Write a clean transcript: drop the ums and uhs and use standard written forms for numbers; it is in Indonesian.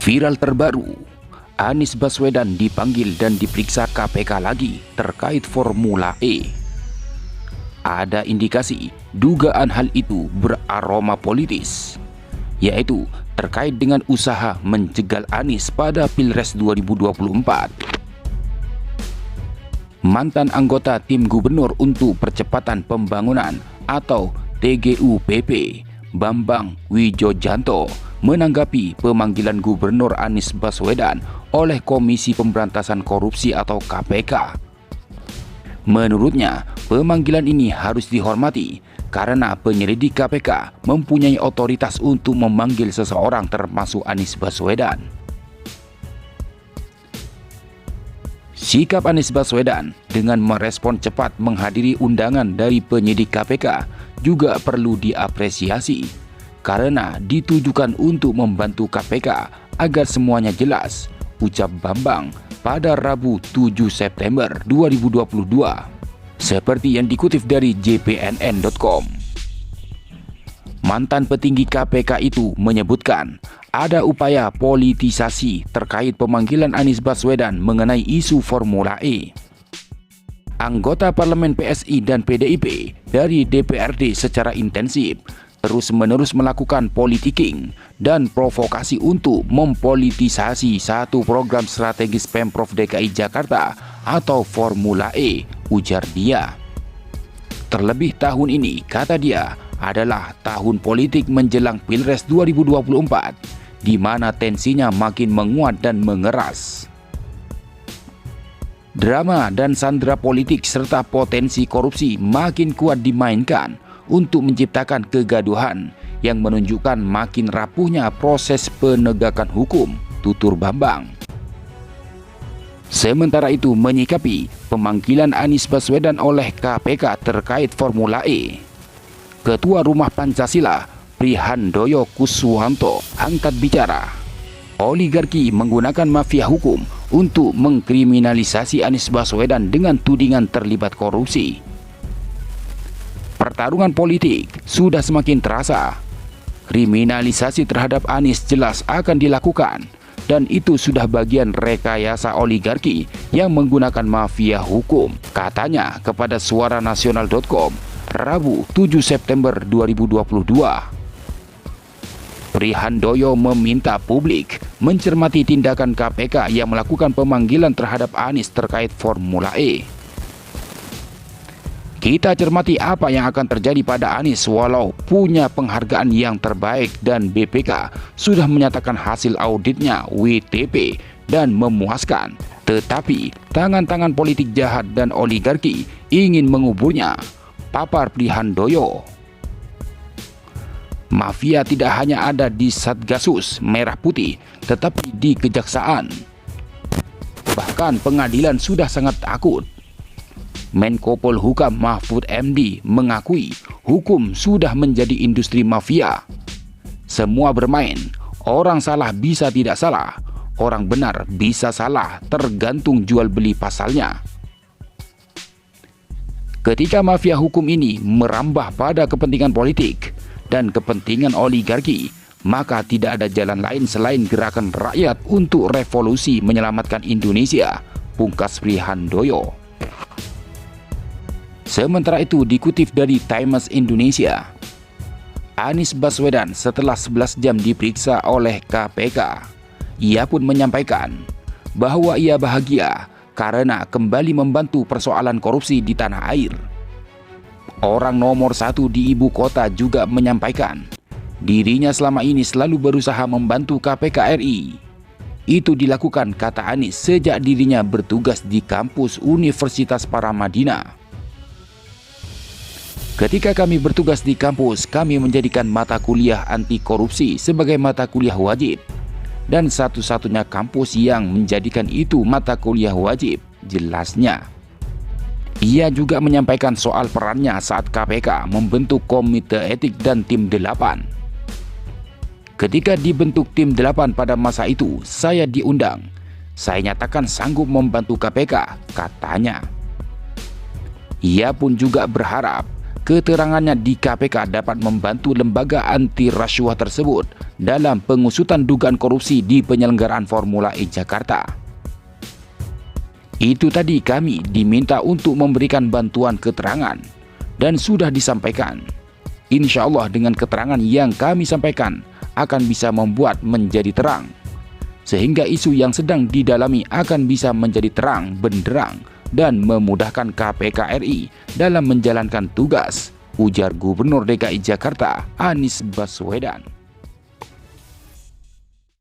Viral terbaru, Anies Baswedan dipanggil dan diperiksa KPK lagi terkait Formula E. Ada indikasi dugaan hal itu beraroma politis, yaitu terkait dengan usaha menjegal Anies pada Pilpres 2024. Mantan anggota tim gubernur untuk percepatan pembangunan atau TGUPP, Bambang Wijojanto, menanggapi pemanggilan Gubernur Anies Baswedan oleh Komisi Pemberantasan Korupsi atau KPK. Menurutnya, pemanggilan ini harus dihormati karena penyelidik KPK mempunyai otoritas untuk memanggil seseorang termasuk Anies Baswedan. Sikap Anies Baswedan dengan merespon cepat menghadiri undangan dari penyidik KPK juga perlu diapresiasi karena ditujukan untuk membantu KPK agar semuanya jelas, ucap Bambang pada Rabu 7 September 2022, seperti yang dikutip dari jpnn.com. Mantan petinggi KPK itu menyebutkan ada upaya politisasi terkait pemanggilan Anies Baswedan mengenai isu Formula E. Anggota Parlemen PSI dan PDIP dari DPRD secara intensif terus-menerus melakukan politicking dan provokasi untuk mempolitisasi satu program strategis Pemprov DKI Jakarta atau Formula E, ujar dia. Terlebih tahun ini, kata dia, adalah tahun politik menjelang Pilpres 2024, di mana tensinya makin menguat dan mengeras. Drama dan sandera politik serta potensi korupsi makin kuat dimainkan untuk menciptakan kegaduhan yang menunjukkan makin rapuhnya proses penegakan hukum, tutur Bambang. Sementara itu, menyikapi pemanggilan Anies Baswedan oleh KPK terkait Formula E, Ketua Rumah Pancasila Prihandoyo Kuswanto angkat bicara. Oligarki menggunakan mafia hukum untuk mengkriminalisasi Anies Baswedan dengan tudingan terlibat korupsi. Pertarungan politik sudah semakin terasa. Kriminalisasi terhadap Anies jelas akan dilakukan, dan itu sudah bagian rekayasa oligarki yang menggunakan mafia hukum, katanya kepada suaranasional.com Rabu 7 September 2022. Prihandoyo meminta publik mencermati tindakan KPK yang melakukan pemanggilan terhadap Anies terkait Formula E. Kita cermati apa yang akan terjadi pada Anies walau punya penghargaan yang terbaik dan BPK sudah menyatakan hasil auditnya WTP dan memuaskan. Tetapi tangan-tangan politik jahat dan oligarki ingin menguburnya, papar Prihandoyo. Mafia tidak hanya ada di Satgasus Merah Putih, tetapi di Kejaksaan. Bahkan pengadilan sudah sangat takut. Menko Polhukam Mahfud MD mengakui hukum sudah menjadi industri mafia. Semua bermain, orang salah bisa tidak salah, orang benar bisa salah, tergantung jual beli pasalnya. Ketika mafia hukum ini merambah pada kepentingan politik dan kepentingan oligarki, maka tidak ada jalan lain selain gerakan rakyat untuk revolusi menyelamatkan Indonesia, pungkas Prihandoyo. Sementara itu, dikutip dari Times Indonesia, Anies Baswedan setelah 11 jam diperiksa oleh KPK, ia pun menyampaikan bahwa ia bahagia karena kembali membantu persoalan korupsi di tanah air. Orang nomor satu di ibu kota juga menyampaikan dirinya selama ini selalu berusaha membantu KPK RI. Itu dilakukan, kata Anies, sejak dirinya bertugas di kampus Universitas Paramadina. Ketika kami bertugas di kampus, kami menjadikan mata kuliah anti korupsi sebagai mata kuliah wajib, dan satu-satunya kampus yang menjadikan itu mata kuliah wajib, jelasnya. Ia juga menyampaikan soal perannya saat KPK membentuk Komite Etik dan Tim 8. Ketika dibentuk Tim 8 pada masa itu, saya diundang. Saya nyatakan sanggup membantu KPK, katanya. Ia pun juga berharap keterangannya di KPK dapat membantu lembaga anti rasuah tersebut dalam pengusutan dugaan korupsi di penyelenggaraan Formula E Jakarta. Itu tadi kami diminta untuk memberikan bantuan keterangan dan sudah disampaikan. Insya Allah dengan keterangan yang kami sampaikan akan bisa membuat menjadi terang, sehingga isu yang sedang didalami akan bisa menjadi terang benderang dan memudahkan KPK RI dalam menjalankan tugas, ujar Gubernur DKI Jakarta Anies Baswedan.